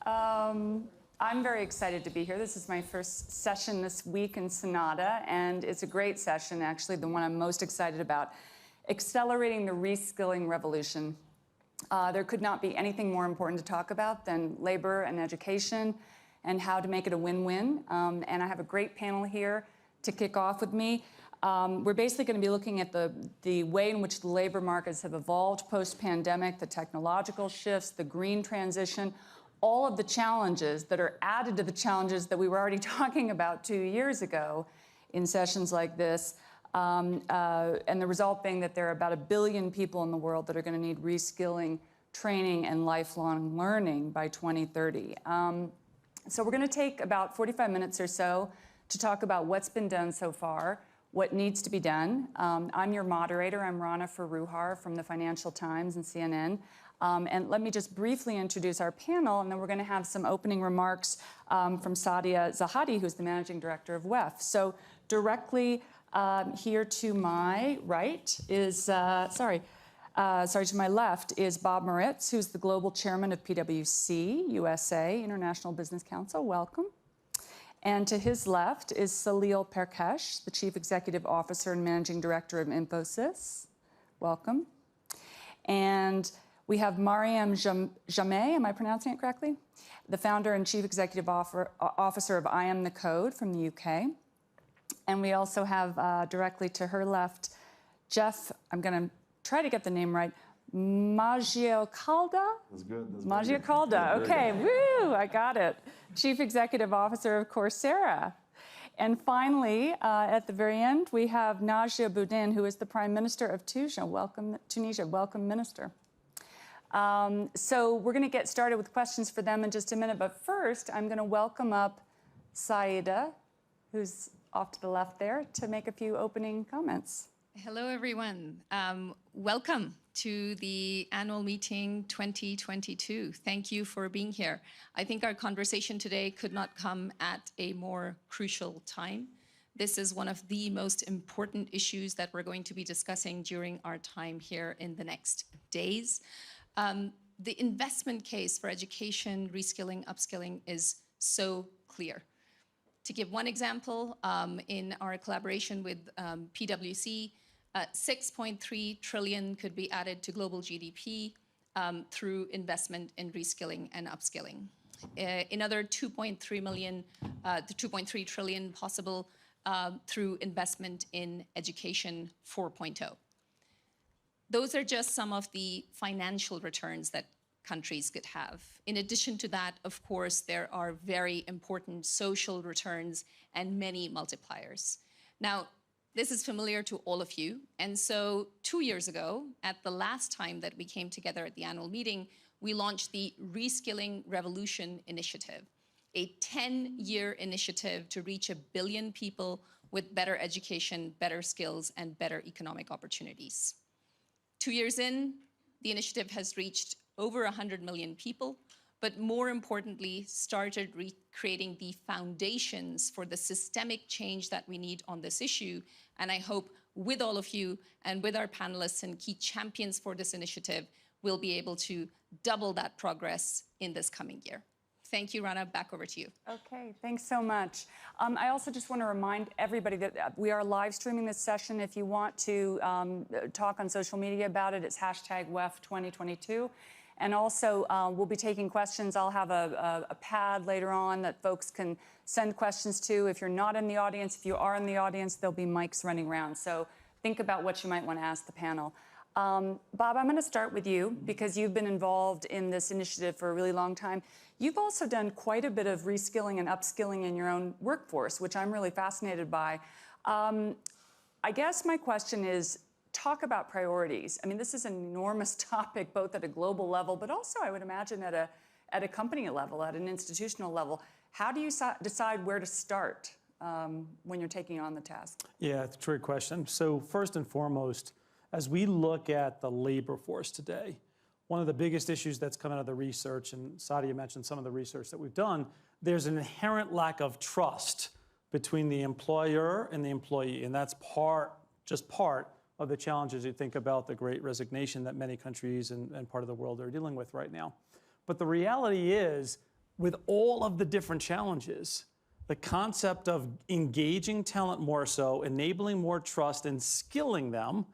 I'm very excited to be here. This is my first session this week in Sonata, and it's a great session, actually, the one I'm most excited about, accelerating the reskilling revolution. There could not be anything more important to talk about than labor and education and how to make it a win-win. And I have a great panel here to kick off with me. We're basically going to be looking at the way in which the labor markets have evolved post-pandemic, the technological shifts, the green transition, all of the challenges that are added to the challenges that we were already talking about 2 years ago in sessions like this, and the result being that there are about 1 billion people in the world that are going to need reskilling, training, and lifelong learning by 2030. So we're going to take about 45 minutes or so to talk about what's been done so far, what needs to be done. I'm your moderator. I'm Rana Foroohar from the Financial Times and CNN. And let me just briefly introduce our panel, and then we're going to have some opening remarks from Sadia Zahadi, who's the managing director of WEF. So directly here to my right is, to my left is Bob Moritz, who's the global chairman of PwC USA, International Business Council. Welcome. And to his left is Salil Parkesh, the chief executive officer and managing director of Infosys. Welcome. And we have Mariam Jameh, am I pronouncing it correctly? The founder and chief executive officer of I Am the Code from the UK. And we also have directly to her left, Jeff, I'm going to try to get the name right, Maggioncalda? That's good. That's Maggioncalda, okay, woo, I got it. Chief executive officer of Coursera. And finally, at the very end, we have Najia Boudin, who is the Prime Minister of Tunisia. Welcome, Tunisia. Welcome, Minister. So we're going to get started with questions for them in just a minute. But first, I'm going to welcome up Saida, who's off to the left there, to make a few opening comments. Hello, everyone. Welcome to the annual meeting 2022. Thank you for being here. I think our conversation today could not come at a more crucial time. This is one of the most important issues that we're going to be discussing during our time here in the next days. The investment case for education, reskilling, upskilling is so clear. To give one example, in our collaboration with PwC, 6.3 trillion could be added to global GDP through investment in reskilling and upskilling. Another 2.3 trillion possible through investment in education 4.0. Those are just some of the financial returns that countries could have. In addition to that, of course, there are very important social returns and many multipliers. Now, this is familiar to all of you. And so 2 years ago, at the last time that we came together at the annual meeting, we launched the Reskilling Revolution Initiative, a 10-year initiative to reach 1 billion people with better education, better skills, and better economic opportunities. 2 years in, the initiative has reached over 100 million people, but more importantly, started creating the foundations for the systemic change that we need on this issue. And I hope with all of you and with our panelists and key champions for this initiative, we'll be able to double that progress in this coming year. Thank you, Rana. Back over to you. Okay, thanks so much. I also just want to remind everybody that we are live streaming this session. If you want to talk on social media about it, it's #WEF2022. And also, we'll be taking questions. I'll have a pad later on that folks can send questions to. If you're not in the audience, if you are in the audience, there'll be mics running around. So think about what you might want to ask the panel. Bob, I'm going to start with you because you've been involved in this initiative for a really long time. You've also done quite a bit of reskilling and upskilling in your own workforce, which I'm really fascinated by. I guess my question is, talk about priorities. I mean, this is an enormous topic, both at a global level, but also, I would imagine, at a company level, at an institutional level. How do you decide where to start when you're taking on the task? Yeah, it's a great question. So first and foremost, as we look at the labor force today, one of the biggest issues that's come out of the research, and Sadia mentioned some of the research that we've done, there's an inherent lack of trust between the employer and the employee, and that's just part of the challenges you think about the great resignation that many countries and part of the world are dealing with right now. But the reality is, with all of the different challenges, the concept of engaging talent more so, enabling more trust, and skilling them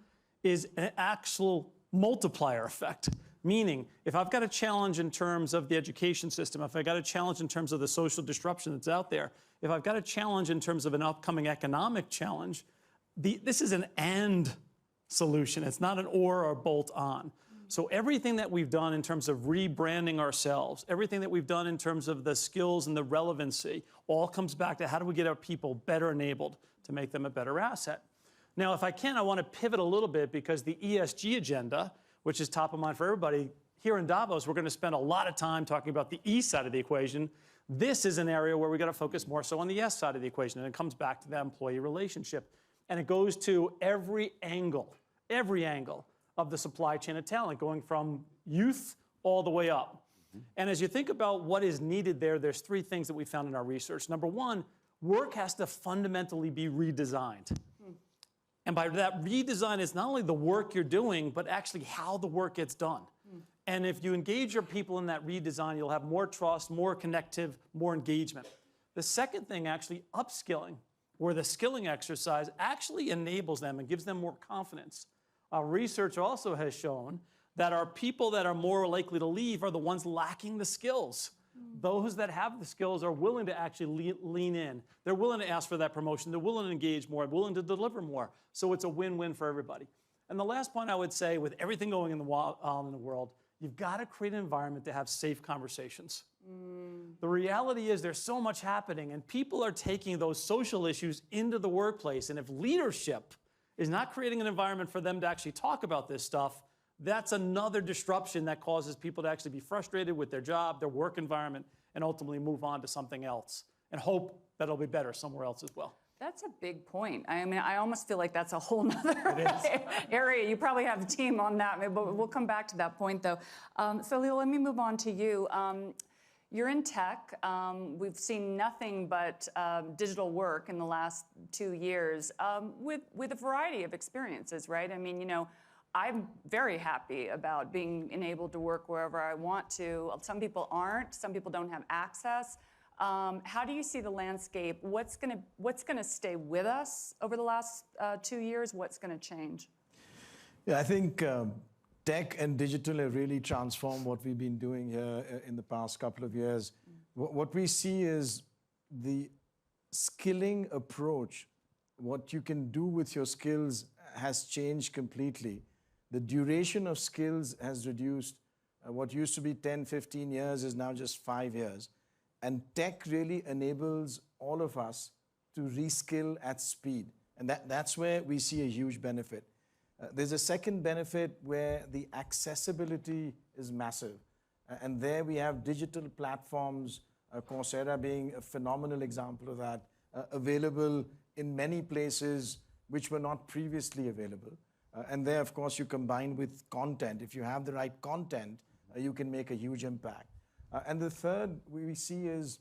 is an actual multiplier effect. Meaning, if I've got a challenge in terms of the education system, if I've got a challenge in terms of the social disruption that's out there, if I've got a challenge in terms of an upcoming economic challenge, this is an and solution. It's not an or bolt on. So everything that we've done in terms of rebranding ourselves, everything that we've done in terms of the skills and the relevancy, all comes back to how do we get our people better enabled to make them a better asset. Now, if I can, I want to pivot a little bit because the ESG agenda, which is top of mind for everybody, here in Davos, we're going to spend a lot of time talking about the E side of the equation. This is an area where we got to focus more so on the S side of the equation, and it comes back to that employee relationship. And it goes to every angle of the supply chain of talent, going from youth all the way up. And as you think about what is needed there, there's three things that we found in our research. Number one, work has to fundamentally be redesigned. And by that redesign, it's not only the work you're doing, but actually how the work gets done. And if you engage your people in that redesign, you'll have more trust, more connective, more engagement. The second thing, actually, upskilling, where the skilling exercise actually enables them and gives them more confidence. Our research also has shown that our people that are more likely to leave are the ones lacking the skills. Those that have the skills are willing to actually lean in. They're willing to ask for that promotion. They're willing to engage more, willing to deliver more. So it's a win-win for everybody. And the last point I would say, with everything going in the world, you've got to create an environment to have safe conversations. The reality is there's so much happening, and people are taking those social issues into the workplace. And if leadership is not creating an environment for them to actually talk about this stuff, that's another disruption that causes people to actually be frustrated with their job, their work environment, and ultimately move on to something else and hope that it'll be better somewhere else as well. That's a big point. I mean, I almost feel like that's a whole nother area. You probably have a team on that, but we'll come back to that point, though. So, Leo, let me move on to you. You're in tech. We've seen nothing but digital work in the last 2 years with a variety of experiences, right? I mean, you know, I'm very happy about being enabled to work wherever I want to. Some people aren't. Some people don't have access. How do you see the landscape? What's gonna stay with us over the last 2 years? What's gonna change? Yeah, I think tech and digital have really transformed what we've been doing here in the past couple of years. What we see is the skilling approach. What you can do with your skills has changed completely. The duration of skills has reduced. What used to be 10, 15 years is now just 5 years. And tech really enables all of us to reskill at speed. And that's where we see a huge benefit. There's a second benefit where the accessibility is massive. And there we have digital platforms, Coursera being a phenomenal example of that, available in many places which were not previously available. And there, of course, you combine with content. If you have the right content, you can make a huge impact. And the third we see is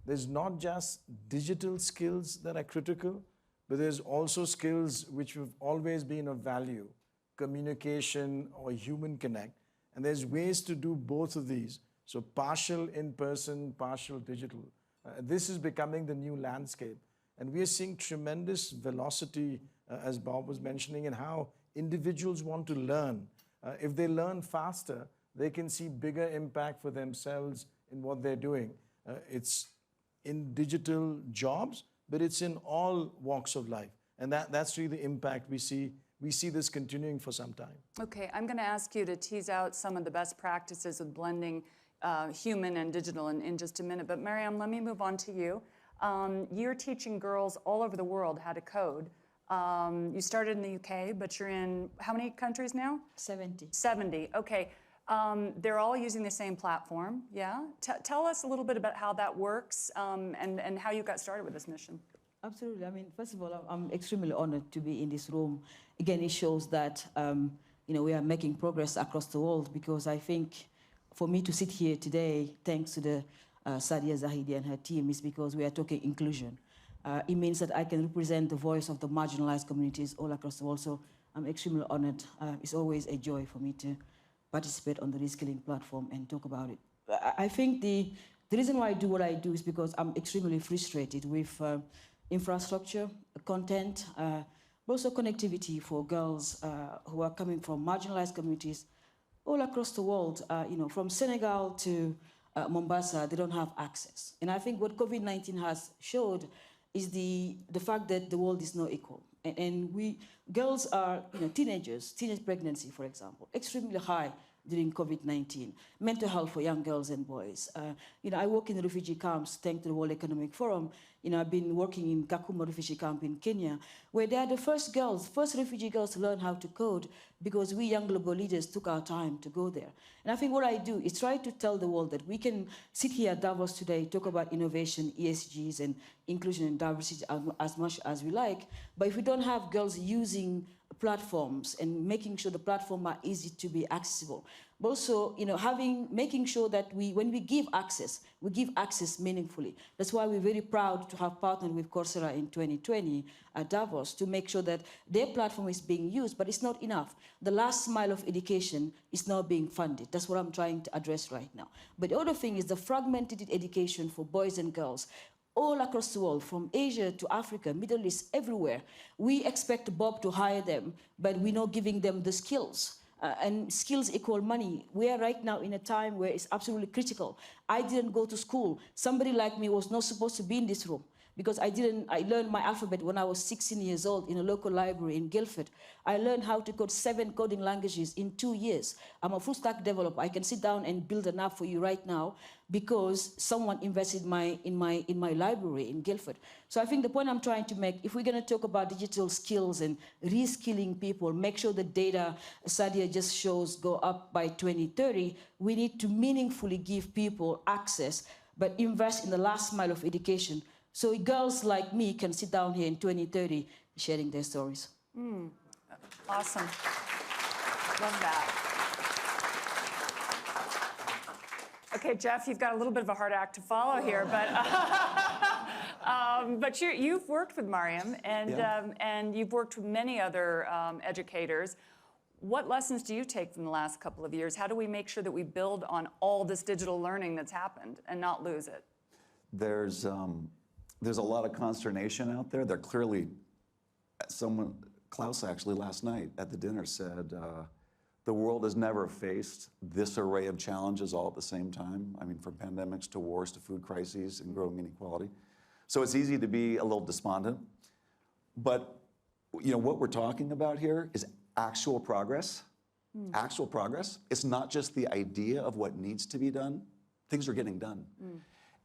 there's not just digital skills that are critical, but there's also skills which have always been of value, communication or human connect. And there's ways to do both of these. So partial in-person, partial digital. This is becoming the new landscape. And we are seeing tremendous velocity, as Bob was mentioning, in how individuals want to learn. If they learn faster, they can see bigger impact for themselves in what they're doing. It's in digital jobs, but it's in all walks of life. And that's really the impact we see. We see this continuing for some time. Okay, I'm going to ask you to tease out some of the best practices with blending human and digital in just a minute. But Mariam, let me move on to you. You're teaching girls all over the world how to code. You started in the UK, but you're in how many countries now? 70. 70, okay. They're all using the same platform, yeah? Tell us a little bit about how that works and how you got started with this mission. Absolutely. I mean, first of all, I'm extremely honored to be in this room. Again, it shows that we are making progress across the world, because I think for me to sit here today, thanks to the Sadia Zahidi and her team, is because we are talking inclusion. It means that I can represent the voice of the marginalized communities all across the world. So I'm extremely honored. It's always a joy for me to participate on the Reskilling platform and talk about it. I think the The reason why I do what I do is because I'm extremely frustrated with infrastructure, content, but also connectivity for girls who are coming from marginalized communities all across the world. From Senegal to Mombasa, they don't have access. And I think what COVID-19 has showed is the fact that the world is not equal. And girls are, teenagers, teenage pregnancy, for example, extremely high during COVID-19, mental health for young girls and boys. I work in refugee camps, thanks to the World Economic Forum. I've been working in Kakuma refugee camp in Kenya, where they are the first refugee girls to learn how to code because we young global leaders took our time to go there. And I think what I do is try to tell the world that we can sit here at Davos today, talk about innovation, ESGs, and inclusion and diversity as much as we like, but if we don't have girls using platforms and making sure the platforms are easy to be accessible. But also, making sure that when we give access meaningfully. That's why we're very proud to have partnered with Coursera in 2020 at Davos to make sure that their platform is being used, but it's not enough. The last mile of education is not being funded. That's what I'm trying to address right now. But the other thing is the fragmented education for boys and girls all across the world, from Asia to Africa, Middle East, everywhere. We expect Bob to hire them, but we're not giving them the skills. And skills equal money. We are right now in a time where it's absolutely critical. I didn't go to school. Somebody like me was not supposed to be in this room because I learned my alphabet when I was 16 years old in a local library in Guildford. I learned how to code 7 coding languages in 2 years. I'm a full stack developer. I can sit down and build an app for you right now because someone invested in my library in Guildford. So I think the point I'm trying to make, if we're going to talk about digital skills and reskilling people, make sure the data Sadia just shows go up by 2030, we need to meaningfully give people access, but invest in the last mile of education. So girls like me can sit down here in 2030 sharing their stories. Awesome. Love that. Okay, Jeff, you've got a little bit of a hard act to follow here, but you've worked with Mariam, and you've worked with many other educators. What lessons do you take from the last couple of years? How do we make sure that we build on all this digital learning that's happened and not lose it? There's a lot of consternation out there. There clearly, Klaus actually last night at the dinner said, the world has never faced this array of challenges all at the same time. I mean, from pandemics to wars to food crises and growing inequality. So it's easy to be a little despondent. But what we're talking about here is actual progress. Actual progress. It's not just the idea of what needs to be done. Things are getting done.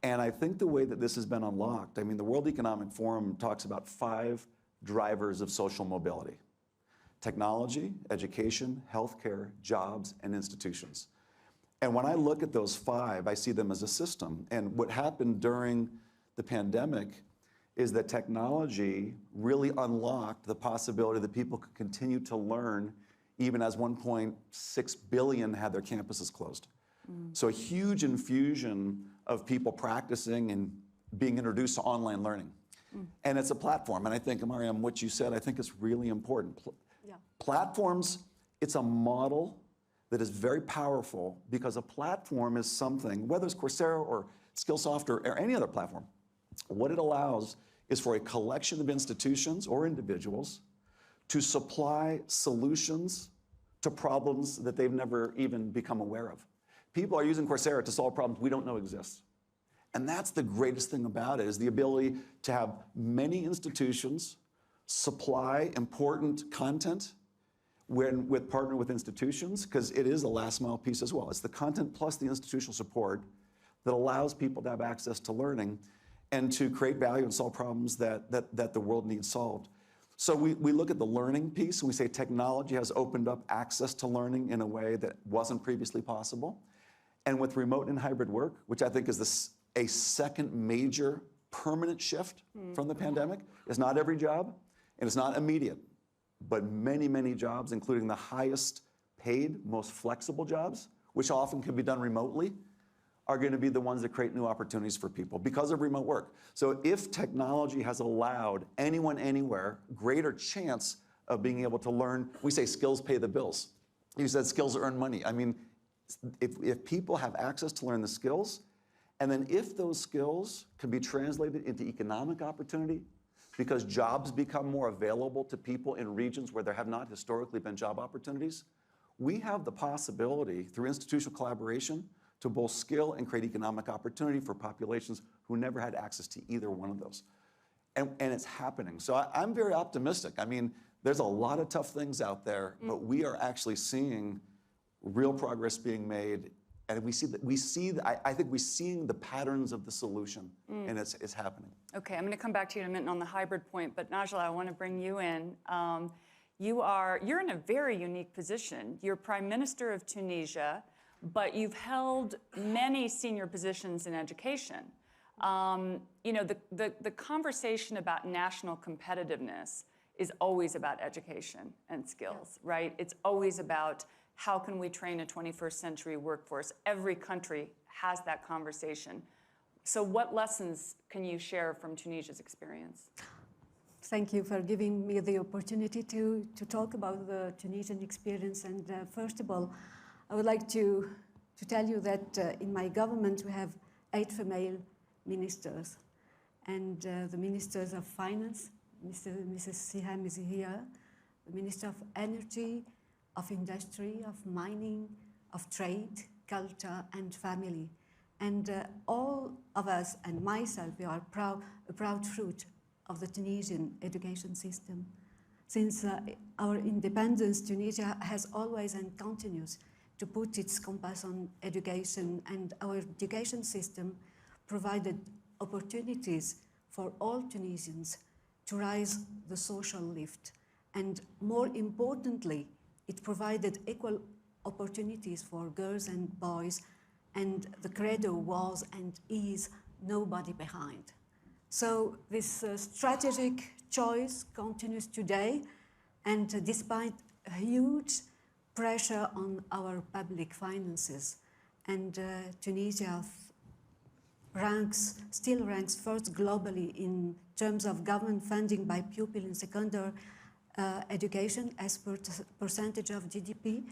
And I think the way that this has been unlocked, I mean, the World Economic Forum talks about 5 drivers of social mobility: technology, education, healthcare, jobs, and institutions. And when I look at those 5, I see them as a system. And what happened during the pandemic is that technology really unlocked the possibility that people could continue to learn even as 1.6 billion had their campuses closed. So a huge infusion of people practicing and being introduced to online learning. And it's a platform. And I think, Mariam, what you said, I think is really important. Platforms, it's a model that is very powerful because a platform is something, whether it's Coursera or Skillsoft or any other platform, what it allows is for a collection of institutions or individuals to supply solutions to problems that they've never even become aware of. People are using Coursera to solve problems we don't know exist. And that's the greatest thing about it, is the ability to have many institutions supply important content with partner with institutions, because it is a last mile piece as well. It's the content plus the institutional support that allows people to have access to learning and to create value and solve problems that the world needs solved. So we look at the learning piece and we say technology has opened up access to learning in a way that wasn't previously possible. And with remote and hybrid work, which I think is a second major permanent shift from the pandemic, it's not every job and it's not immediate, but many, many jobs, including the highest paid, most flexible jobs, which often can be done remotely, are going to be the ones that create new opportunities for people because of remote work. So if technology has allowed anyone, anywhere, greater chance of being able to learn, we say skills pay the bills. You said skills earn money. I mean, if people have access to learn the skills And then if those skills can be translated into economic opportunity, because jobs become more available to people in regions where there have not historically been job opportunities, we have the possibility, through institutional collaboration, to both skill and create economic opportunity for populations who never had access to either one of those. And it's happening. So I'm very optimistic. I mean, there's a lot of tough things out there, but we are actually seeing real progress being made. And I think we're seeing the patterns of the solution, and it's happening. Okay, I'm going to come back to you in a minute on the hybrid point, but Najla, I want to bring you in. You're in a very unique position. You're Prime Minister of Tunisia, but you've held many senior positions in education. You know, the conversation about national competitiveness is always about education and skills, right? It's always about how can we train a 21st century workforce? Every country has that conversation. So what lessons can you share from Tunisia's experience? Thank you for giving me the opportunity to talk about the Tunisian experience. And first of all, I would like to tell you that in my government we have 8 female ministers. And the ministers of finance, Mrs. Siham is here, the Minister of Energy, of industry, of mining, of trade, culture, and family. And all of us, and myself, we are a proud fruit of the Tunisian education system. Since our independence, Tunisia has always and continues to put its compass on education, and our education system provided opportunities for all Tunisians to rise the social lift. And more importantly, it provided equal opportunities for girls and boys, and the credo was and is nobody behind. So this strategic choice continues today, and despite a huge pressure on our public finances, and Tunisia still ranks first globally in terms of government funding by pupil in secondary education as per percentage of GDP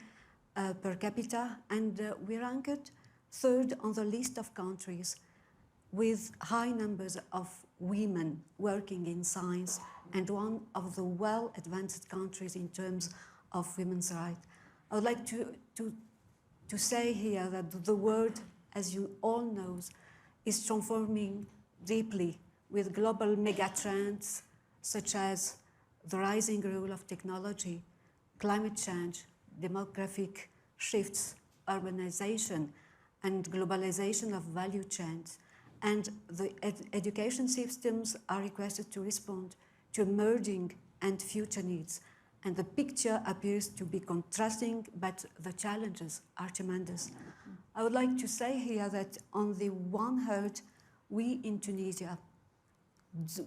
per capita, and we ranked 3rd on the list of countries with high numbers of women working in science, and one of the well-advanced countries in terms of women's rights. I would like to say here that the world, as you all know, is transforming deeply with global megatrends such as the rising role of technology, climate change, demographic shifts, urbanization, and globalization of value chains. And the education systems are requested to respond to emerging and future needs. And the picture appears to be contrasting, but the challenges are tremendous. I would like to say here that on the one hand, we in Tunisia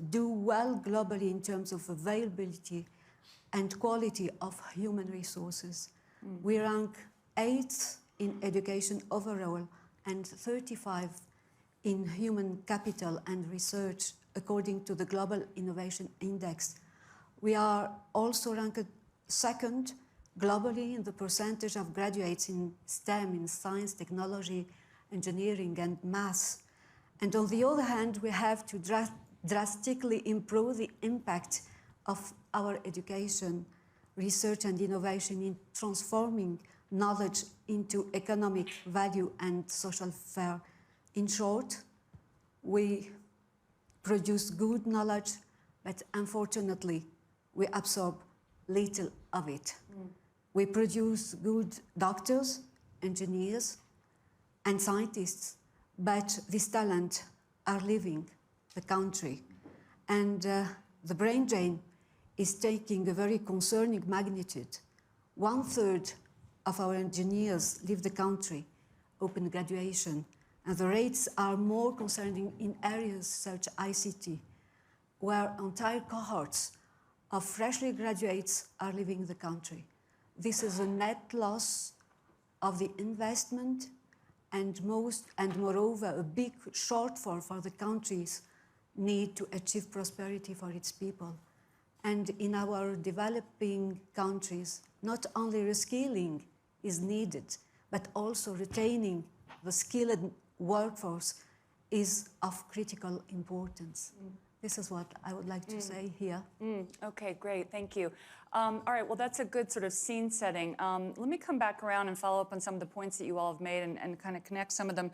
do well globally in terms of availability and quality of human resources. We rank 8th in education overall and 35 in human capital and research according to the Global Innovation Index. We are also ranked 2nd globally in the percentage of graduates in STEM, in science, technology, engineering, and math. And on the other hand, we have to drastically improve the impact of our education, research, and innovation in transforming knowledge into economic value and social fair. In short, we produce good knowledge, but unfortunately, we absorb little of it. We produce good doctors, engineers, and scientists, but this talent are leaving the country. And the brain drain is taking a very concerning magnitude. 1/3 of our engineers leave the country, open graduation, and the rates are more concerning in areas such as ICT, where entire cohorts of freshly graduates are leaving the country. This is a net loss of the investment and moreover, a big shortfall for the country's need to achieve prosperity for its people. And in our developing countries, not only reskilling is needed, but also retaining the skilled workforce is of critical importance. This is what I would like to say here. Okay, great, thank you. All right, well, that's a good sort of scene setting. Let me come back around and follow up on some of the points that you all have made and kind of connect some of them.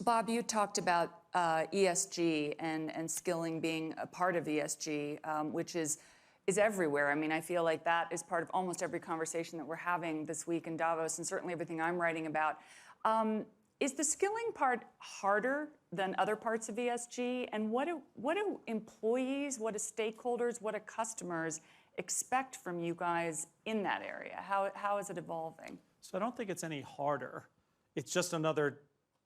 Bob, you talked about ESG and skilling being a part of ESG, which is everywhere. I mean, I feel like that is part of almost every conversation that we're having this week in Davos, and certainly everything I'm writing about. Is the skilling part harder than other parts of ESG? And what do employees, what do stakeholders, what do customers expect from you guys in that area? How is it evolving? So I don't think it's any harder. It's just another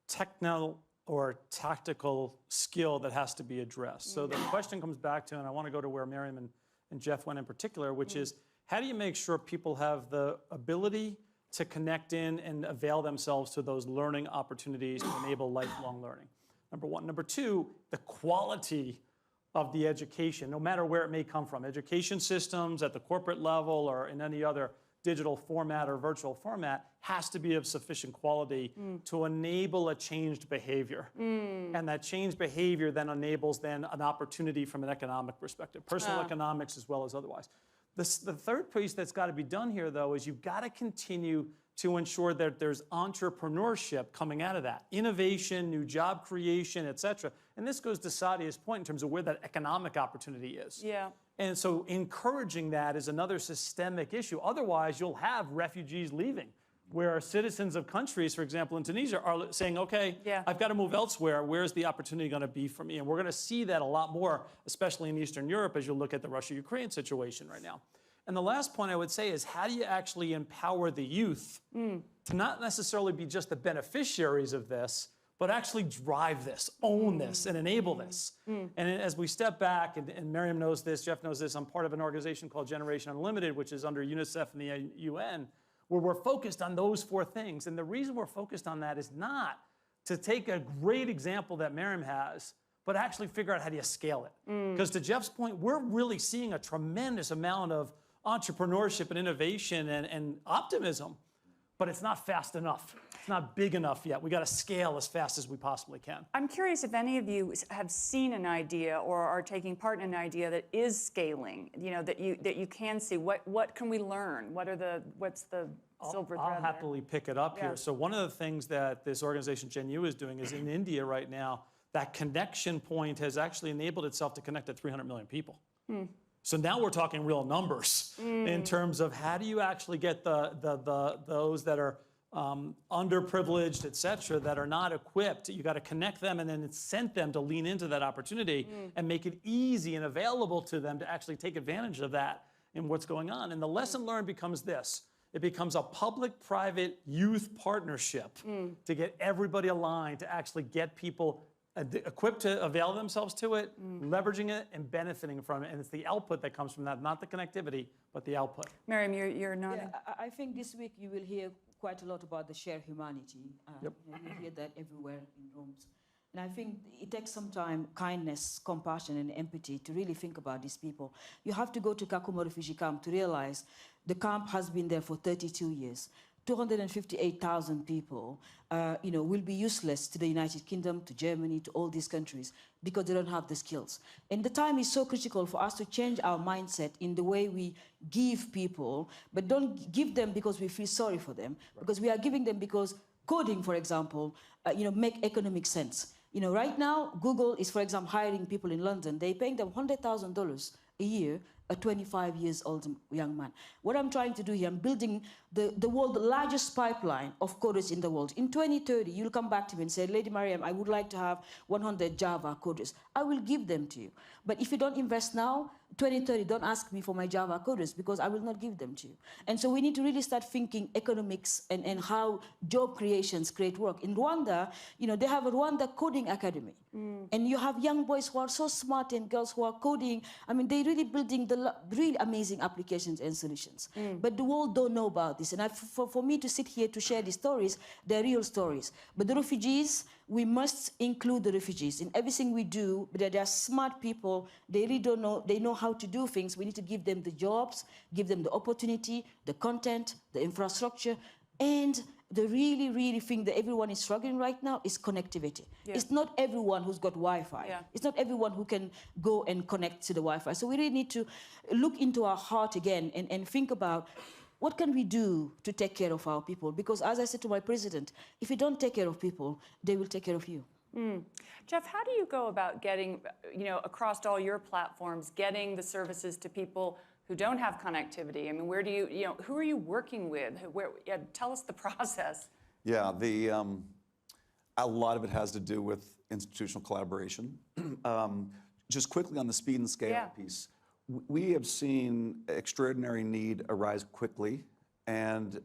technical or tactical skill that has to be addressed. So the question comes back to, and I want to go to where Miriam and Jeff went in particular, which is, how do you make sure people have the ability to connect in and avail themselves to those learning opportunities to enable lifelong learning? Number one. Number two, the quality of the education, no matter where it may come from. Education systems at the corporate level or in any other digital format or virtual format has to be of sufficient quality to enable a changed behavior. And that changed behavior then enables then an opportunity from an economic perspective, personal economics as well as otherwise. The third piece that's got to be done here, though, is you've got to continue to ensure that there's entrepreneurship coming out of that. Innovation, new job creation, et cetera. And this goes to Sadia's point in terms of where that economic opportunity is. Yeah. And so encouraging that is another systemic issue. Otherwise, you'll have refugees leaving, where citizens of countries, for example, in Tunisia, are saying, okay, I've got to move elsewhere. Where's the opportunity going to be for me? And we're going to see that a lot more, especially in Eastern Europe, as you look at the Russia-Ukraine situation right now. And the last point I would say is, how do you actually empower the youth to not necessarily be just the beneficiaries of this, but actually drive this, own this, and enable this? And as we step back, and Miriam knows this, Jeff knows this, I'm part of an organization called Generation Unlimited, which is under UNICEF and the UN, where we're focused on those four things. And the reason we're focused on that is not to take a great example that Miriam has, but actually figure out how do you scale it. Because to Jeff's point, we're really seeing a tremendous amount of entrepreneurship and innovation and optimism, but it's not fast enough. It's not big enough yet. We got to scale as fast as we possibly can. I'm curious if any of you have seen an idea or are taking part in an idea that is scaling, that you can see. What can we learn? What's the silver thread? I'll happily pick it up here. So one of the things that this organization Gen U is doing is in India right now, that connection point has actually enabled itself to connect to 300 million people. So now we're talking real numbers in terms of how do you actually get those that are underprivileged, et cetera, that are not equipped. You got to connect them and then incent them to lean into that opportunity and make it easy and available to them to actually take advantage of that in what's going on. And the lesson learned becomes this. It becomes a public-private youth partnership to get everybody aligned to actually get people equipped to avail themselves to it, leveraging it, and benefiting from it. And it's the output that comes from that, not the connectivity, but the output. Miriam, you're nodding. Yeah, I think this week you will hear quite a lot about the shared humanity. You hear that everywhere in rooms. And I think it takes some time, kindness, compassion, and empathy to really think about these people. You have to go to Kakuma refugee camp to realize the camp has been there for 32 years. 258,000 people, will be useless to the United Kingdom, to Germany, to all these countries because they don't have the skills. And the time is so critical for us to change our mindset in the way we give people, but don't give them because we feel sorry for them, because we are giving them because coding, for example, make economic sense. Right now, Google is, for example, hiring people in London. They're paying them $100,000 a year, a 25 years old young man. What I'm trying to do here, I'm building the world's largest pipeline of coders in the world. In 2030, you'll come back to me and say, Lady Mariam, I would like to have 100 Java coders. I will give them to you. But if you don't invest now, 2030, don't ask me for my Java coders because I will not give them to you. And so we need to really start thinking economics and how job creations create work. In Rwanda, they have a Rwanda Coding Academy. And you have young boys who are so smart and girls who are coding. I mean, they're really building the really amazing applications and solutions. But the world don't know about this. And for me to sit here to share these stories, they're real stories. But the refugees, we must include the refugees in everything we do. But they are smart people. They really don't know. They know how to do things. We need to give them the jobs, give them the opportunity, the content, the infrastructure, and the really thing that everyone is struggling right now is connectivity. Yeah. It's not everyone who's got Wi-Fi. Yeah. It's not everyone who can go and connect to the Wi-Fi. So we really need to look into our heart again and think about what can we do to take care of our people? Because as I said to my president, if you don't take care of people, they will take care of you. Jeff, how do you go about getting, across all your platforms, getting the services to people who don't have connectivity? I mean, where do you, who are you working with? Tell us the process. Yeah, a lot of it has to do with institutional collaboration. Just quickly on the speed and scale piece, we have seen extraordinary need arise quickly and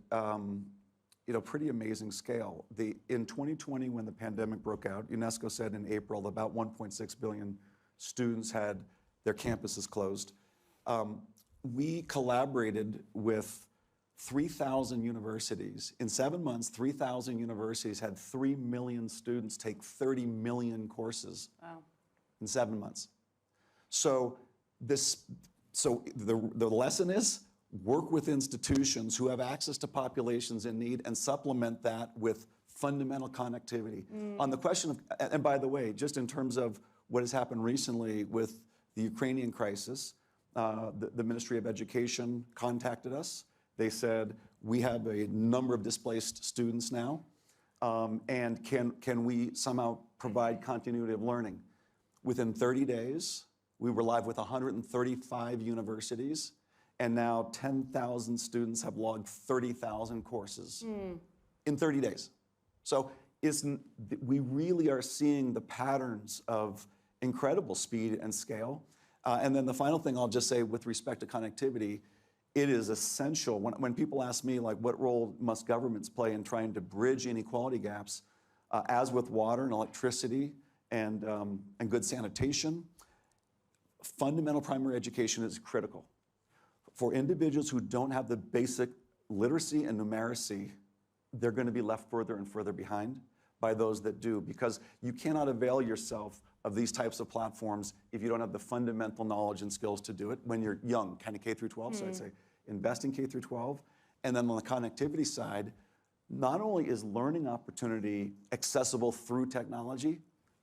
pretty amazing scale. In 2020, when the pandemic broke out, UNESCO said in April about 1.6 billion students had their campuses closed. We collaborated with 3,000 universities. In 7 months, 3,000 universities had 3 million students take 30 million courses in 7 months. So the lesson is work with institutions who have access to populations in need and supplement that with fundamental connectivity. On the question of, and by the way, just in terms of what has happened recently with the Ukrainian crisis, the Ministry of Education contacted us. They said, we have a number of displaced students now, and can we somehow provide continuity of learning? Within 30 days, we were live with 135 universities, and now 10,000 students have logged 30,000 courses in 30 days. So we really are seeing the patterns of incredible speed and scale. And then the final thing I'll just say with respect to connectivity, it is essential. When people ask me, like, what role must governments play in trying to bridge inequality gaps, as with water and electricity and good sanitation, fundamental primary education is critical. For individuals who don't have the basic literacy and numeracy, they're going to be left further and further behind by those that do, because you cannot avail yourself of these types of platforms if you don't have the fundamental knowledge and skills to do it when you're young, kind of K through 12. So I'd say invest in K through 12. And then on the connectivity side, not only is learning opportunity accessible through technology,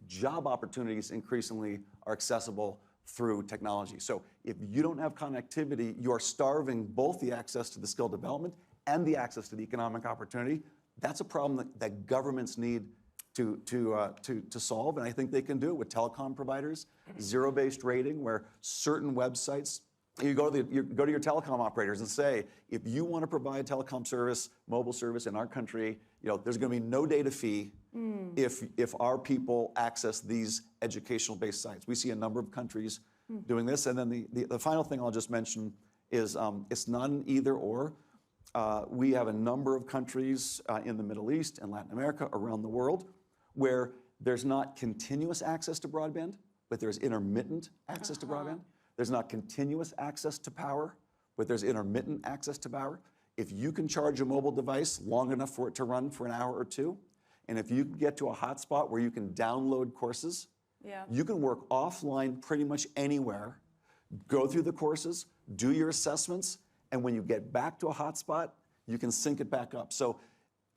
job opportunities increasingly are accessible through technology. So if you don't have connectivity, you are starving both the access to the skill development and the access to the economic opportunity. That's a problem that governments need to solve, and I think they can do it with telecom providers, zero-based rating, where certain websites, you go to your telecom operators and say, if you want to provide telecom service, mobile service in our country, there's going to be no data fee if our people access these educational-based sites. We see a number of countries doing this, and then the final thing I'll just mention is it's not an either or. We have a number of countries in the Middle East and Latin America, around the world, where there's not continuous access to broadband, but there's intermittent access to broadband. There's not continuous access to power, but there's intermittent access to power. If you can charge a mobile device long enough for it to run for an hour or two, and if you can get to a hotspot where you can download courses, you can work offline pretty much anywhere, go through the courses, do your assessments, and when you get back to a hotspot, you can sync it back up. So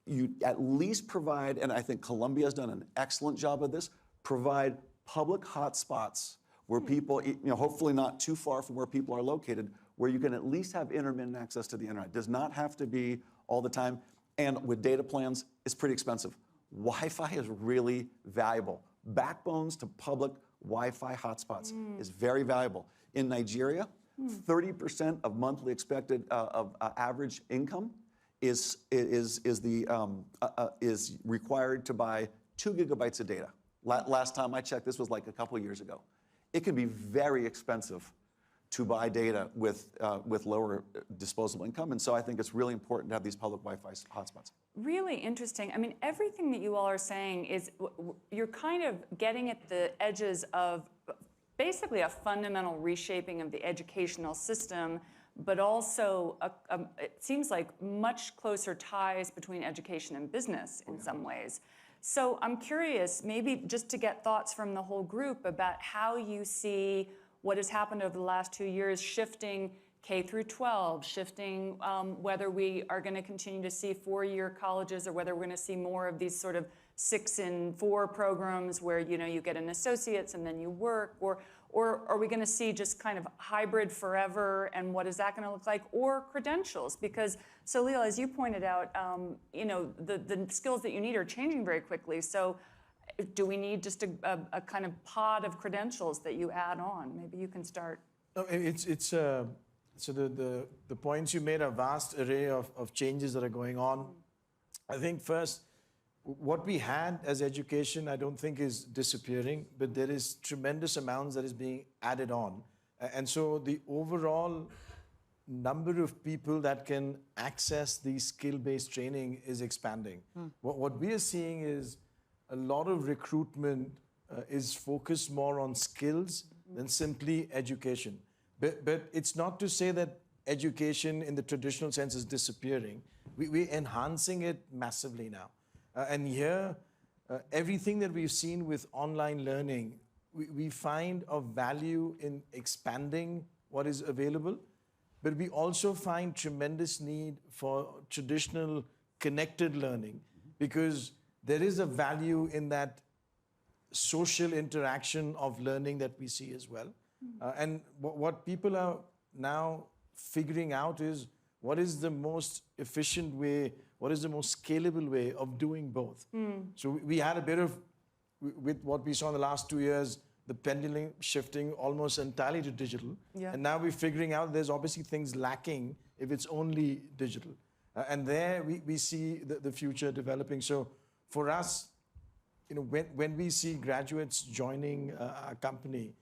you at least provide, and I think Colombia has done an excellent job of this, provide public hotspots where people, hopefully not too far from where people are located, where you can at least have intermittent access to the internet. It does not have to be all the time. And with data plans, it's pretty expensive. Wi-Fi is really valuable. Backbones to public Wi-Fi hotspots is very valuable. In Nigeria, 30% of monthly expected average income is required to buy 2 gigabytes of data. Last time I checked, this was like a couple years ago. It can be very expensive to buy data with lower disposable income, and so I think it's really important to have these public Wi-Fi hotspots. Really interesting. I mean, everything that you all are saying is you're kind of getting at the edges of basically a fundamental reshaping of the educational system, but also it seems like much closer ties between education and business in some ways. So I'm curious, maybe just to get thoughts from the whole group about how you see what has happened over the last 2 years shifting K through 12, shifting whether we are going to continue to see four-year colleges or whether we're going to see more of these sort of 6-in-4 programs where you get an associate's and then you work, or are we going to see just kind of hybrid forever, and what is that going to look like, or credentials? Because Salil, as you pointed out, the skills that you need are changing very quickly. So do we need just a kind of pod of credentials that you add on? Maybe you can start. No, so the points you made are a vast array of changes that are going on. I think first, what we had as education, I don't think is disappearing, but there is tremendous amounts that is being added on. And so the overall number of people that can access the skill-based training is expanding. What we are seeing is a lot of recruitment is focused more on skills than simply education. But it's not to say that education in the traditional sense is disappearing. We're enhancing it massively now. And here, everything that we've seen with online learning, we find of value in expanding what is available, but we also find tremendous need for traditional connected learning, because there is a value in that social interaction of learning that we see as well. And what people are now figuring out is what is the most efficient way, what is the most scalable way of doing both. So we had a bit of, with what we saw in the last 2 years, the pendulum shifting almost entirely to digital. Yeah. And now we're figuring out there's obviously things lacking if it's only digital. And there we see the future developing. So for us, when we see graduates joining our company,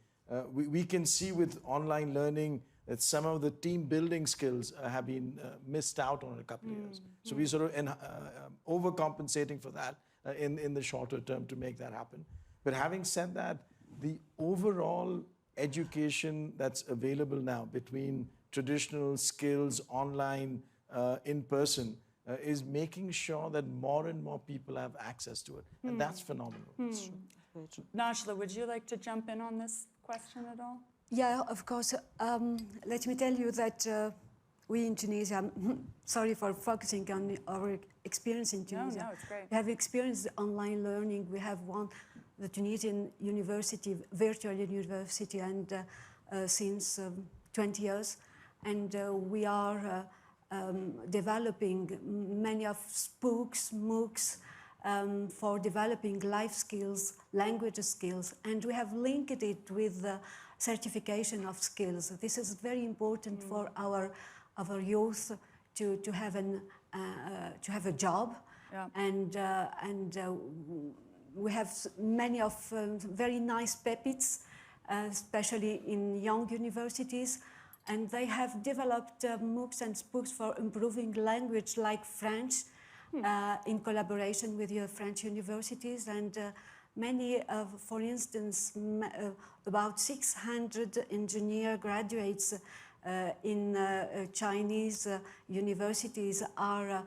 we can see with online learning that some of the team building skills have been missed out on in a couple of years. So we're sort of overcompensating for that in the shorter term to make that happen. But having said that, the overall education that's available now between traditional skills, online, in person, is making sure that more and more people have access to it. And that's phenomenal. Najla, would you like to jump in on this question at all? Yeah, of course. Let me tell you that we in Tunisia, sorry for focusing on our experience in Tunisia. No, it's great. We have experienced online learning. We have won the Tunisian University, virtual university, and since 20 years. And we are developing many of spooks, MOOCs, for developing life skills, language skills, and we have linked it with the certification of skills. This is very important for our youth to have a job, Yeah. and we have many of very nice pepits, especially in young universities, and they have developed MOOCs and spooks for improving language like French, in collaboration with your French universities, and many, for instance, about 600 engineer graduates in Chinese universities are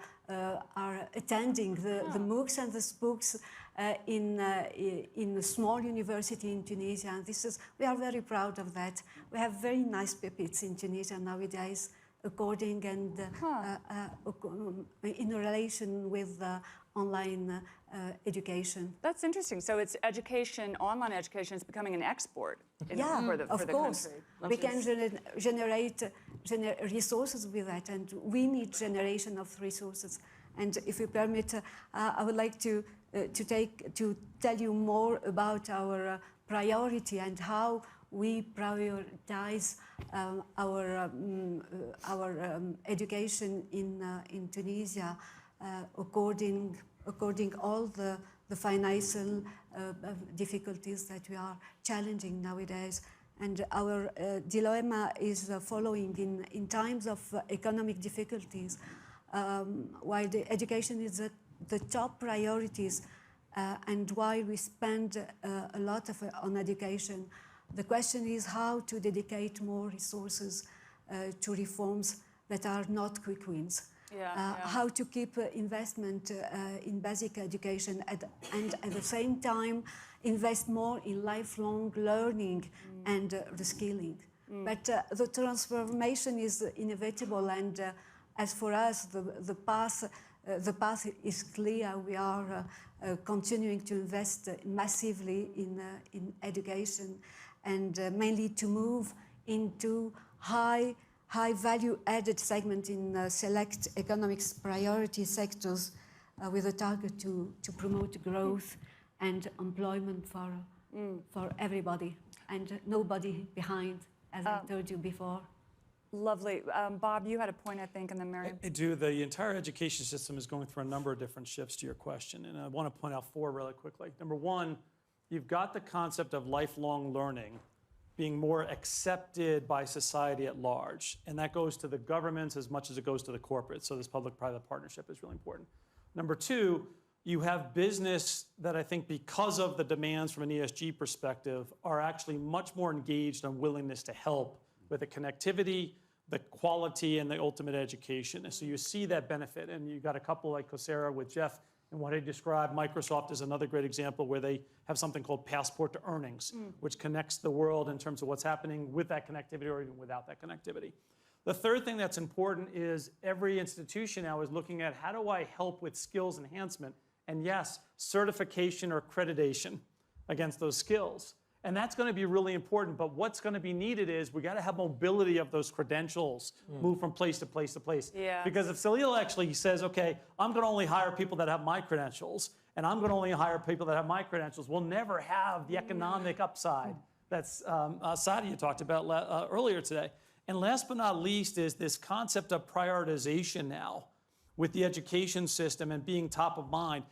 attending the MOOCs and the spooks in a small university in Tunisia. And we are very proud of that. We have very nice pepits in Tunisia nowadays, according and in relation with online education. That's interesting. So it's education, online education is becoming an export for the course. country. We can generate resources with that, and we need generation of resources. And if you permit, I would like to tell you more about our priority and how we prioritize our education in Tunisia according all the financial difficulties that we are challenging nowadays. And our dilemma is following in times of economic difficulties. While the education is the top priorities, and while we spend a lot on education, the question is how to dedicate more resources to reforms that are not quick wins. How to keep investment in basic education and at the same time invest more in lifelong learning and reskilling. But the transformation is inevitable, and as for us, the path is clear. We are continuing to invest massively in education, and mainly to move into high value added segment in select economics priority sectors with a target to promote growth and employment for everybody and nobody behind, as I told you before. Lovely. Bob, you had a point, I think, and then Mary. I do. The entire education system is going through a number of different shifts to your question, and I want to point out 4 really quickly. Number 1, you've got the concept of lifelong learning being more accepted by society at large, and that goes to the governments as much as it goes to the corporates, so this public-private partnership is really important. Number 2, you have business that I think because of the demands from an ESG perspective are actually much more engaged on willingness to help with the connectivity, the quality, and the ultimate education. And so you see that benefit, and you've got a couple like Coursera with Jeff and what he described. Microsoft is another great example where they have something called Passport to Earnings, which connects the world in terms of what's happening with that connectivity or even without that connectivity. The third thing that's important is every institution now is looking at how do I help with skills enhancement, and yes, certification or accreditation against those skills. And that's going to be really important, but what's going to be needed is we got to have mobility of those credentials, move from place to place to place. Yeah. Because if Salil actually says, okay, I'm going to only hire people that have my credentials, and I'm going to only hire people that have my credentials, we'll never have the economic upside that's Sadia talked about earlier today. And last but not least is this concept of prioritization now with the education system and being top of mind.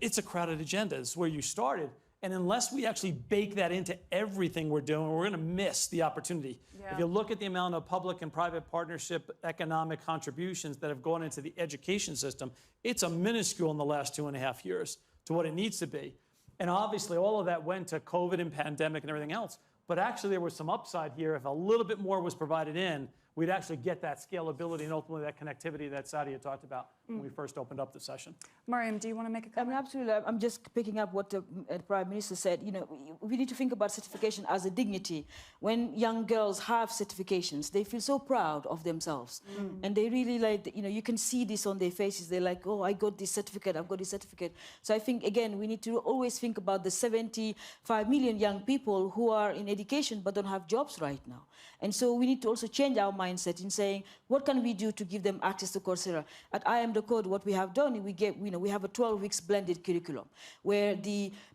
It's a crowded agenda. It's where you started. And unless we actually bake that into everything we're doing, we're going to miss the opportunity. Yeah. If you look at the amount of public and private partnership economic contributions that have gone into the education system, it's a minuscule in the last 2.5 years to what it needs to be. And obviously all of that went to COVID and pandemic and everything else. But actually there was some upside here. If a little bit more was provided in, we'd actually get that scalability and ultimately that connectivity that Sadia talked about when we first opened up the session. Mariam, do you want to make a I comment? mean, absolutely. I'm just picking up what the Prime Minister said. You know, we need to think about certification as a dignity. When young girls have certifications, they feel so proud of themselves. And they really like, you know, you can see this on their faces. They're like, oh, I got this certificate, I've got this certificate. So I think, again, we need to always think about the 75 million young people who are in education but don't have jobs right now. And so we need to also change our mindset in saying, what can we do to give them access to Coursera? At I Am the Code, what we have done, we have a 12 weeks blended curriculum where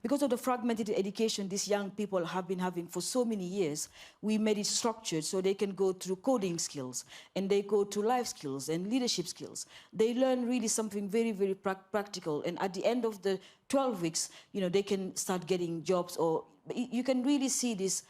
because of the fragmented education these young people have been having for so many years, we made it structured so they can go through coding skills and they go to life skills and leadership skills. They learn really something very, very practical. And at the end of the 12 weeks, you know, they can start getting jobs, or you can really see this.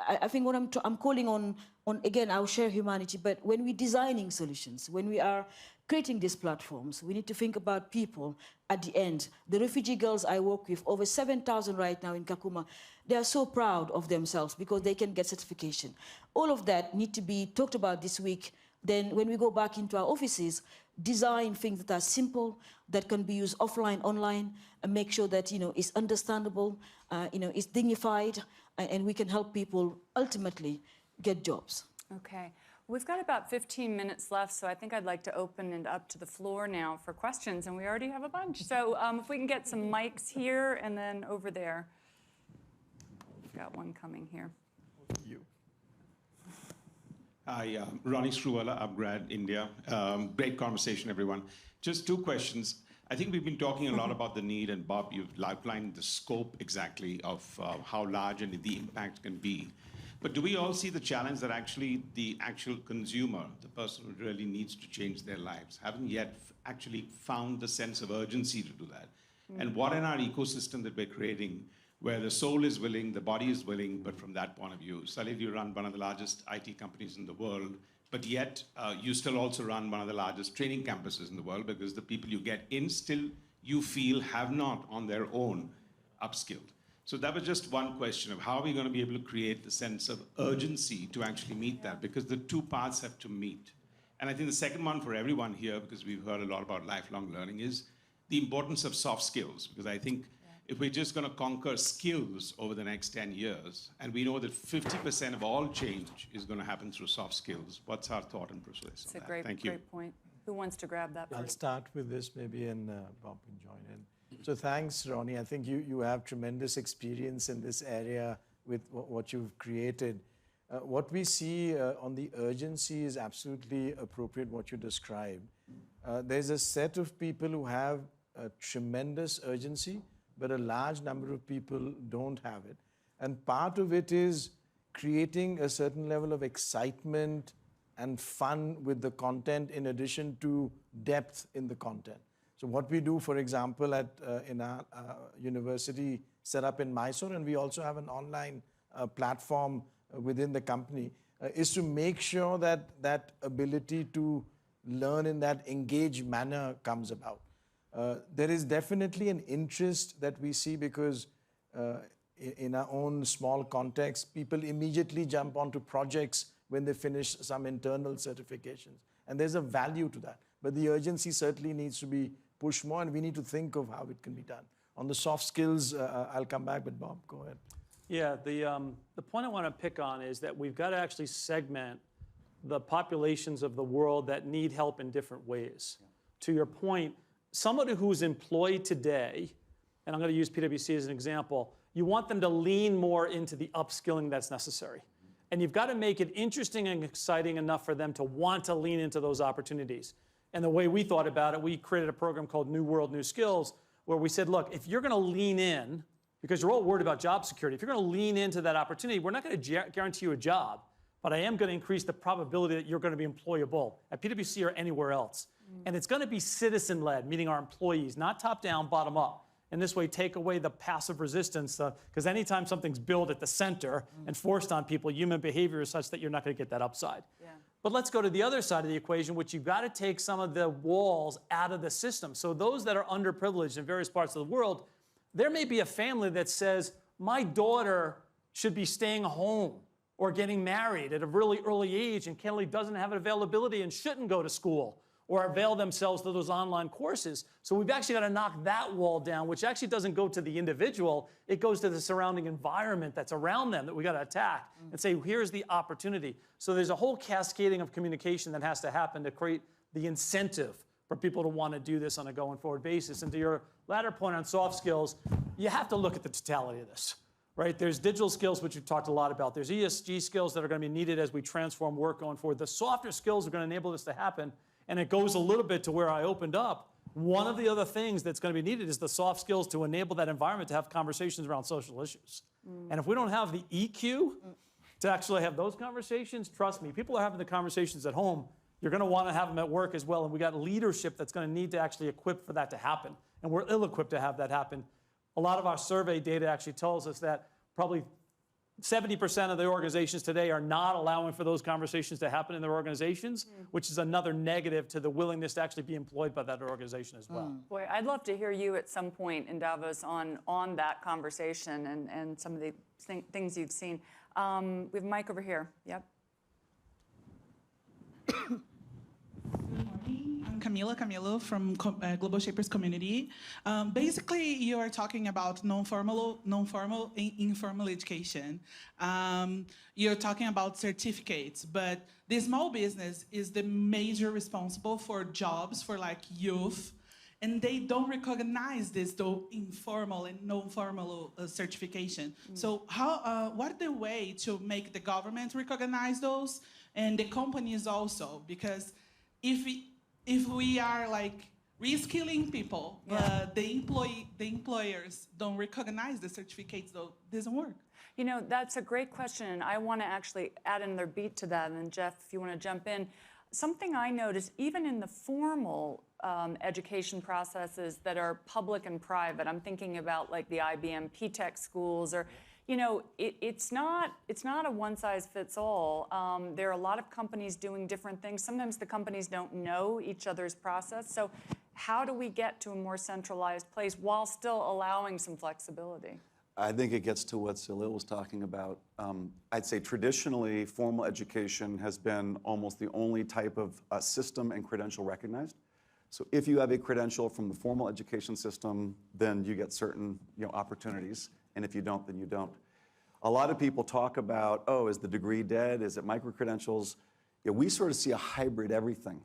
I think what I'm calling on again, our shared humanity, but when we're designing solutions, when we are creating these platforms, we need to think about people at the end. The refugee girls I work with, over 7,000 right now in Kakuma, they are so proud of themselves because they can get certification. All of that need to be talked about this week. Then when we go back into our offices, design things that are simple, that can be used offline, online, and make sure that, you know, it's understandable, you know, it's dignified, and we can help people ultimately get jobs. Okay. We've got about 15 minutes left, so I think I'd like to open it up to the floor now for questions, and we already have a bunch. So if we can get some mics here and then over there. We've got one coming here. You. Hi, Ronnie Struwala, Upgrad, India. Great conversation, everyone. Just 2 questions. I think we've been talking a lot about the need, and Bob, you've outlined the scope exactly of how large and the impact can be. But do we all see the challenge that actually the actual consumer, the person who really needs to change their lives, haven't yet actually found the sense of urgency to do that? And what in our ecosystem that we're creating, where the soul is willing, the body is willing, but from that point of view, Salil, you run one of the largest IT companies in the world, but yet you still also run one of the largest training campuses in the world, because the people you get in still, you feel, have not on their own upskilled. So that was just one question of how are we going to be able to create the sense of urgency to actually meet that, because the 2 paths have to meet. And I think the second one for everyone here, because we've heard a lot about lifelong learning, is the importance of soft skills, because I think if we're just going to conquer skills over the next 10 years, and we know that 50% of all change is going to happen through soft skills, what's our thought and process It's on a that? great, Thank you. great point. Who wants to grab that I'll first? start with this maybe, and Bob can join in. So thanks, Ronnie. I think you have tremendous experience in this area with what you've created. What we see on the urgency is absolutely appropriate, what you described. There's a set of people who have a tremendous urgency, but a large number of people don't have it. And part of it is creating a certain level of excitement and fun with the content in addition to depth in the content. So what we do, for example, in our university set up in Mysore, and we also have an online platform within the company, is to make sure that that ability to learn in that engaged manner comes about. There is definitely an interest that we see because in our own small context, people immediately jump onto projects when they finish some internal certifications. And there's a value to that. But the urgency certainly needs to be pushed more, and we need to think of how it can be done. On the soft skills, I'll come back, but Bob, go ahead. Yeah, the point I want to pick on is that we've got to actually segment the populations of the world that need help in different ways. Yeah. To your point, somebody who's employed today, and I'm going to use PwC as an example, you want them to lean more into the upskilling that's necessary. And you've got to make it interesting and exciting enough for them to want to lean into those opportunities. And the way we thought about it, we created a program called New World, New Skills, where we said, look, if you're going to lean in, because you're all worried about job security, if you're going to lean into that opportunity, we're not going to guarantee you a job, but I am going to increase the probability that you're going to be employable at PwC or anywhere else. And it's going to be citizen-led, meaning our employees, not top-down, bottom-up. And this way, take away the passive resistance, because anytime something's built at the center and forced on people, human behavior is such that you're not going to get that upside. Yeah. But let's go to the other side of the equation, which you've got to take some of the walls out of the system. So those that are underprivileged in various parts of the world, there may be a family that says, my daughter should be staying home or getting married at a really early age and Kelly doesn't have availability and shouldn't go to school or avail themselves to those online courses. So we've actually got to knock that wall down, which actually doesn't go to the individual. It goes to the surrounding environment that's around them that we got to attack and say, here's the opportunity. So there's a whole cascading of communication that has to happen to create the incentive for people to want to do this on a going forward basis. And to your latter point on soft skills, you have to look at the totality of this, right? There's digital skills, which we've talked a lot about. There's ESG skills that are going to be needed as we transform work going forward. The softer skills are going to enable this to happen. And it goes a little bit to where I opened up. One of the other things that's going to be needed is the soft skills to enable that environment to have conversations around social issues. And if we don't have the EQ to actually have those conversations, trust me, people are having the conversations at home. You're going to want to have them at work as well. And we got leadership that's going to need to actually equip for that to happen. And we're ill-equipped to have that happen. A lot of our survey data actually tells us that probably 70% of the organizations today are not allowing for those conversations to happen in their organizations, which is another negative to the willingness to actually be employed by that organization as well. Boy, I'd love to hear you at some point in Davos on that conversation and some of the things you've seen. We have a mic over here. Yep. I'm Camilo from Global Shapers Community. Basically, you are talking about non-formal, informal education. You're talking about certificates, but the small business is the major responsible for jobs for like youth, and they don't recognize this though informal and non-formal certification. So what are the way to make the government recognize those and the companies also? Because if we are like reskilling people, but the employers don't recognize the certificates, though, it doesn't work. You know, that's a great question, and I want to actually add another beat to that. And then Jeff, if you want to jump in. Something I noticed, even in the formal education processes that are public and private, I'm thinking about like the IBM P-Tech schools, or, you know, it's not a one-size-fits-all. There are a lot of companies doing different things. Sometimes the companies don't know each other's process. So how do we get to a more centralized place while still allowing some flexibility? I think it gets to what Salil was talking about. I'd say traditionally, formal education has been almost the only type of system and credential recognized. So if you have a credential from the formal education system, then you get certain opportunities, and if you don't, then you don't. A lot of people talk about, oh, is the degree dead? Is it micro-credentials? We sort of see a hybrid everything.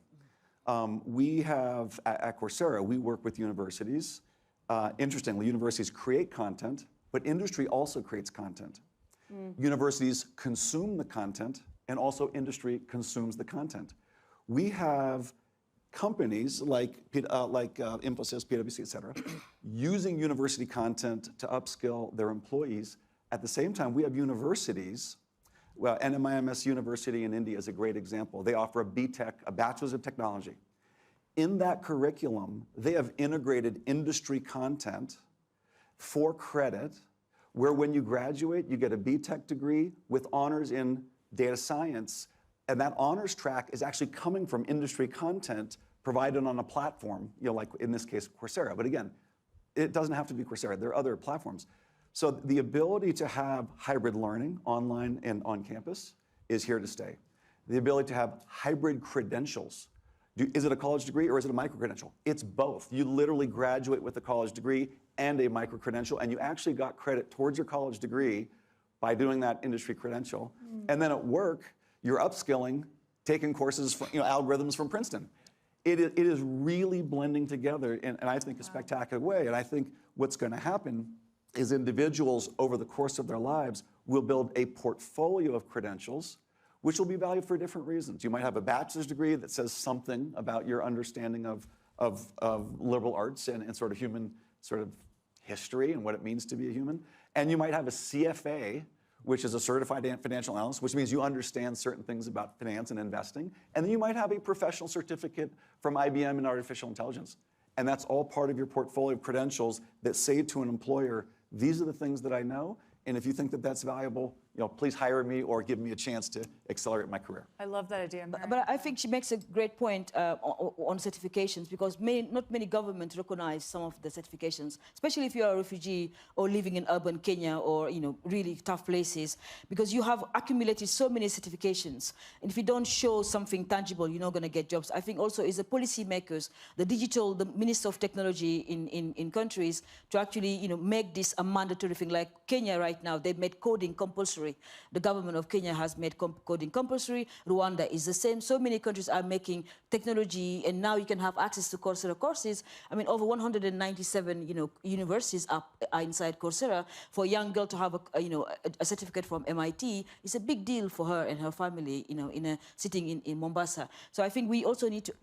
We have, at Coursera, we work with universities. Interestingly, universities create content, but industry also creates content. Universities consume the content, and also industry consumes the content. We have companies like Infosys, PwC, et cetera, using university content to upskill their employees. At the same time, we have universities. Well, NMIMS University in India is a great example. They offer a BTech, a Bachelor's of Technology. In that curriculum, they have integrated industry content for credit, where when you graduate, you get a BTech degree with honors in data science. And that honors track is actually coming from industry content provided on a platform, like in this case, Coursera. But again, it doesn't have to be Coursera. There are other platforms. So the ability to have hybrid learning online and on campus is here to stay. The ability to have hybrid credentials. Is it a college degree or is it a micro-credential? It's both. You literally graduate with a college degree and a micro-credential, and you actually got credit towards your college degree by doing that industry credential. And then at work, you're upskilling, taking courses from algorithms from Princeton. It is really blending together in I think, a spectacular way. And I think what's going to happen is individuals over the course of their lives will build a portfolio of credentials which will be valued for different reasons. You might have a bachelor's degree that says something about your understanding of liberal arts and sort of human sort of history and what it means to be a human. And you might have a CFA, which is a certified financial analyst, which means you understand certain things about finance and investing. And then you might have a professional certificate from IBM in artificial intelligence. And that's all part of your portfolio of credentials that say to an employer, these are the things that I know, and if you think that that's valuable, please hire me or give me a chance to accelerate my career. I love that idea, Mary. But I think she makes a great point on certifications, because not many governments recognize some of the certifications, especially if you're a refugee or living in urban Kenya or really tough places, because you have accumulated so many certifications. And if you don't show something tangible, you're not going to get jobs. I think also as the policymakers, the Minister of Technology in countries to actually make this a mandatory thing. Like Kenya right now, they've made coding compulsory. The government of Kenya has made coding compulsory. Rwanda is the same. So many countries are making technology, and now you can have access to Coursera courses. I mean, over 197 universities are inside Coursera. For a young girl to have a certificate from MIT is a big deal for her and her family, sitting in Mombasa. So I think we also need to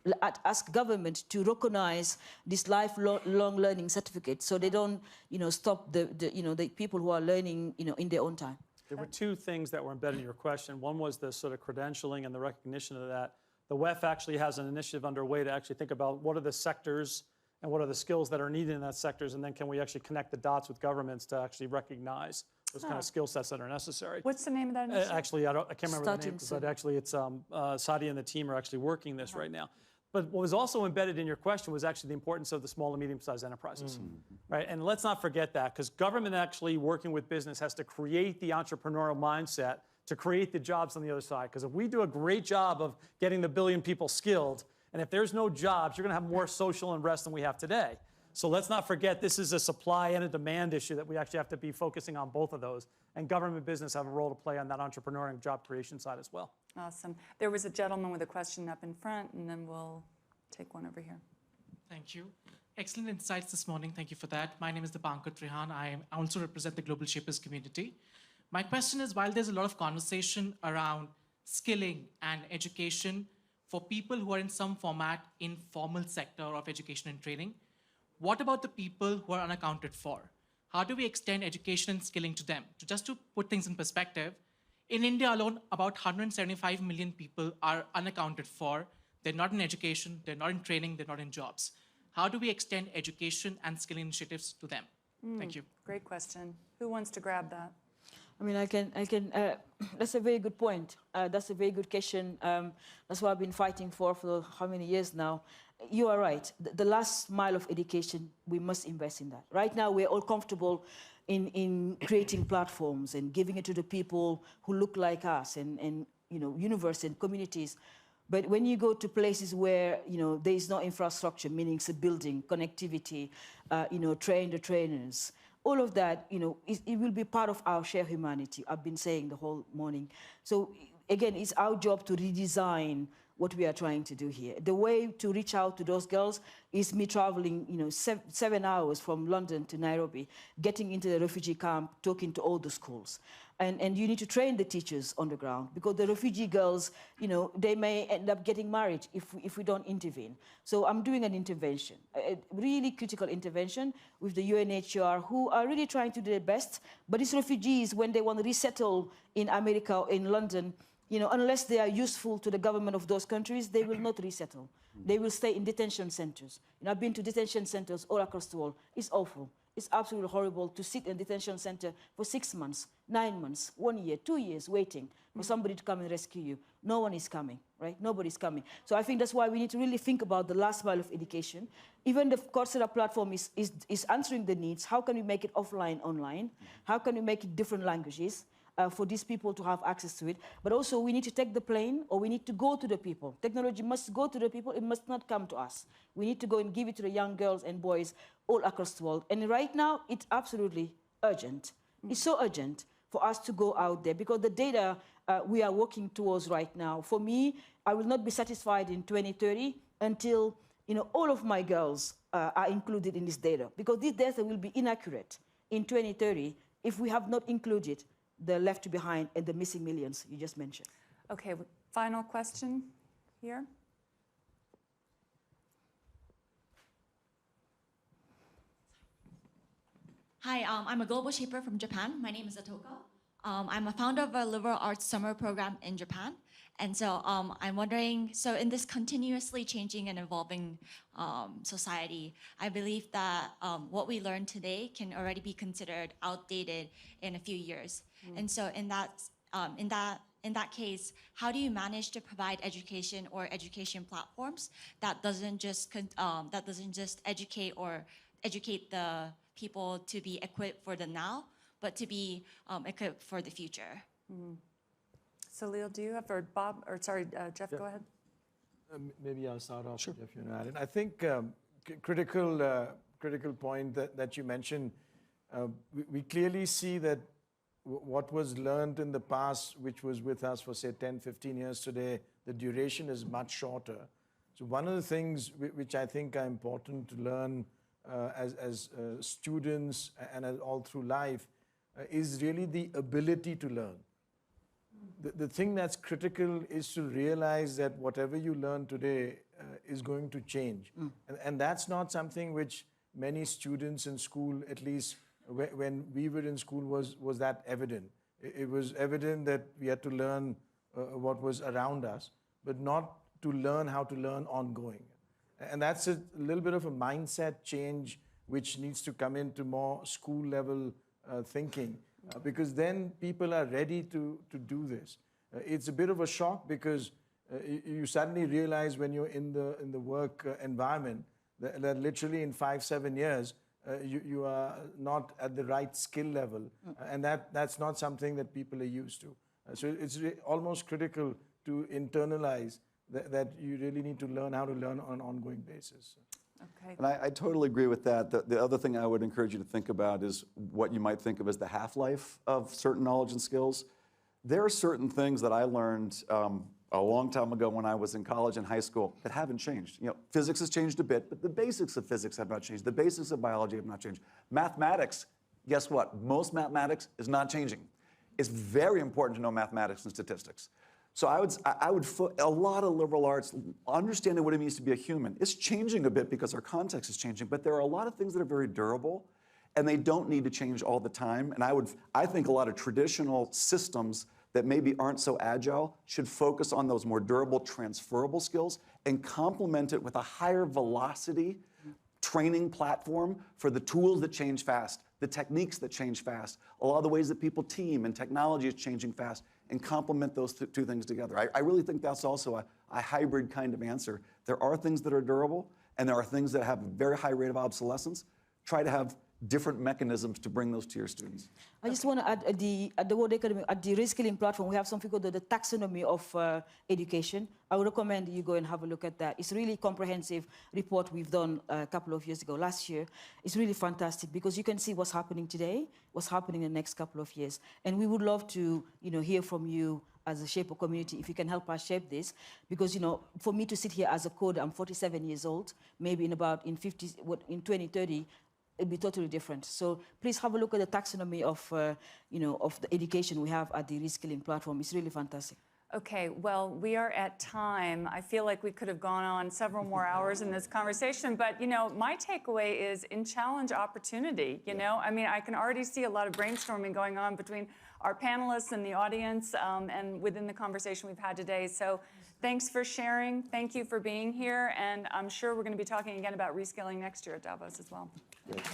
ask government to recognize this lifelong learning certificate, so they don't stop the people who are learning in their own time. There were two things that were embedded in your question. One was the sort of credentialing and the recognition of that. The WEF actually has an initiative underway to actually think about what are the sectors and what are the skills that are needed in that sectors, and then can we actually connect the dots with governments to actually recognize those kind of skill sets that are necessary. What's the name of that initiative? Actually, I can't remember the name, but actually it's Sadia and the team are actually working this right now. But what was also embedded in your question was actually the importance of the small and medium-sized enterprises, right? And let's not forget that, because government actually working with business has to create the entrepreneurial mindset to create the jobs on the other side. Because if we do a great job of getting the billion people skilled, and if there's no jobs, you're going to have more social unrest than we have today. So let's not forget this is a supply and a demand issue that we actually have to be focusing on both of those. And government business have a role to play on that entrepreneur and job creation side as well. Awesome. There was a gentleman with a question up in front, and then we'll take one over here. Thank you. Excellent insights this morning. Thank you for that. My name is Dipankar Trihan. I also represent the Global Shapers community. My question is, while there's a lot of conversation around skilling and education for people who are in some format in formal sector of education and training, what about the people who are unaccounted for? How do we extend education and skilling to them? Just to put things in perspective, in India alone, about 175 million people are unaccounted for. They're not in education, they're not in training, they're not in jobs. How do we extend education and skilling initiatives to them? Thank you. Great question. Who wants to grab that? I mean, I can. That's a very good point. That's a very good question. That's what I've been fighting for how many years now. You are right. The last mile of education, we must invest in that. Right now, we're all comfortable in creating platforms and giving it to the people who look like us and universities and communities. But when you go to places where, there is no infrastructure, meaning it's a building, connectivity, train the trainers, all of that, it will be part of our shared humanity. I've been saying the whole morning. So again, it's our job to redesign what we are trying to do here. The way to reach out to those girls is me traveling, 7 hours from London to Nairobi, getting into the refugee camp, talking to all the schools. And you need to train the teachers on the ground, because the refugee girls, they may end up getting married if we don't intervene. So I'm doing an intervention, a really critical intervention with the UNHCR, who are really trying to do their best. But these refugees, when they want to resettle in America or in London, unless they are useful to the government of those countries, they will not resettle. They will stay in detention centers. I've been to detention centers all across the world. It's awful. It's absolutely horrible to sit in a detention center for 6 months, 9 months, 1 year, 2 years, waiting for somebody to come and rescue you. No one is coming, right? Nobody's coming. So I think that's why we need to really think about the last mile of education. Even the Coursera platform is answering the needs. How can we make it offline, online? How can we make it different languages? For these people to have access to it. But also we need to take the plane, or we need to go to the people. Technology must go to the people, it must not come to us. We need to go and give it to the young girls and boys all across the world. And right now, it's absolutely urgent. It's so urgent for us to go out there, because the data we are working towards right now, for me, I will not be satisfied in 2030 until all of my girls are included in this data, because this data will be inaccurate in 2030 if we have not included the left behind and the missing millions you just mentioned. Okay, final question here. Hi, I'm a global shaper from Japan. My name is Atoka. I'm a founder of a liberal arts summer program in Japan. And so I'm wondering, so in this continuously changing and evolving society, I believe that what we learn today can already be considered outdated in a few years. And so in that case, how do you manage to provide education or education platforms that doesn't just educate the people to be equipped for the now, but to be equipped for the future? Salil, do you have, or Bob, or sorry, Jeff, go ahead. Maybe I'll start off, Jeff, you know, and I think critical point that you mentioned, we clearly see that what was learned in the past, which was with us for, say, 10, 15 years today, the duration is much shorter. So one of the things which I think are important to learn as students and as all through life is really the ability to learn. The thing that's critical is to realize that whatever you learn today is going to change. And that's not something which many students in school, at least when we were in school, was that evident. It was evident that we had to learn what was around us, but not to learn how to learn ongoing. And that's a little bit of a mindset change which needs to come into more school level thinking, because then people are ready to do this. It's a bit of a shock because you suddenly realize when you're in the work environment that literally in 5-7 years you are not at the right skill level, and that's not something that people are used to. So it's almost critical to internalize that you really need to learn how to learn on an ongoing basis. Okay. And I totally agree with that. The other thing I would encourage you to think about is what you might think of as the half-life of certain knowledge and skills. There are certain things that I learned a long time ago when I was in college and high school that haven't changed. You know, physics has changed a bit, but the basics of physics have not changed. The basics of biology have not changed. Mathematics, guess what? Most mathematics is not changing. It's very important to know mathematics and statistics. So I would a lot of liberal arts, understanding what it means to be a human, it's changing a bit because our context is changing, but there are a lot of things that are very durable, and they don't need to change all the time. And I think a lot of traditional systems that maybe aren't so agile should focus on those more durable, transferable skills and complement it with a higher velocity training platform for the tools that change fast, the techniques that change fast, a lot of the ways that people team and technology is changing fast, and complement those two things together. I really think that's also a hybrid kind of answer. There are things that are durable, and there are things that have a very high rate of obsolescence. Try to have different mechanisms to bring those to your students? I just want to add at the World Academy, at the Reskilling platform, we have something called the taxonomy of education. I would recommend you go and have a look at that. It's a really comprehensive report we've done a couple of years ago, last year. It's really fantastic because you can see what's happening today, what's happening in the next couple of years. And we would love to, hear from you as a Shaper community, if you can help us shape this. Because, for me to sit here as a coder, I'm 47 years old, maybe in 2030, it'll be totally different. So please have a look at the taxonomy of the education we have at the Reskilling platform. It's really fantastic. Okay, well, we are at time. I feel like we could have gone on several more hours in this conversation, but my takeaway is in challenge opportunity. I mean, I can already see a lot of brainstorming going on between our panelists and the audience, and within the conversation we've had today. So thanks for sharing. Thank you for being here, and I'm sure we're going to be talking again about reskilling next year at Davos as well. Great.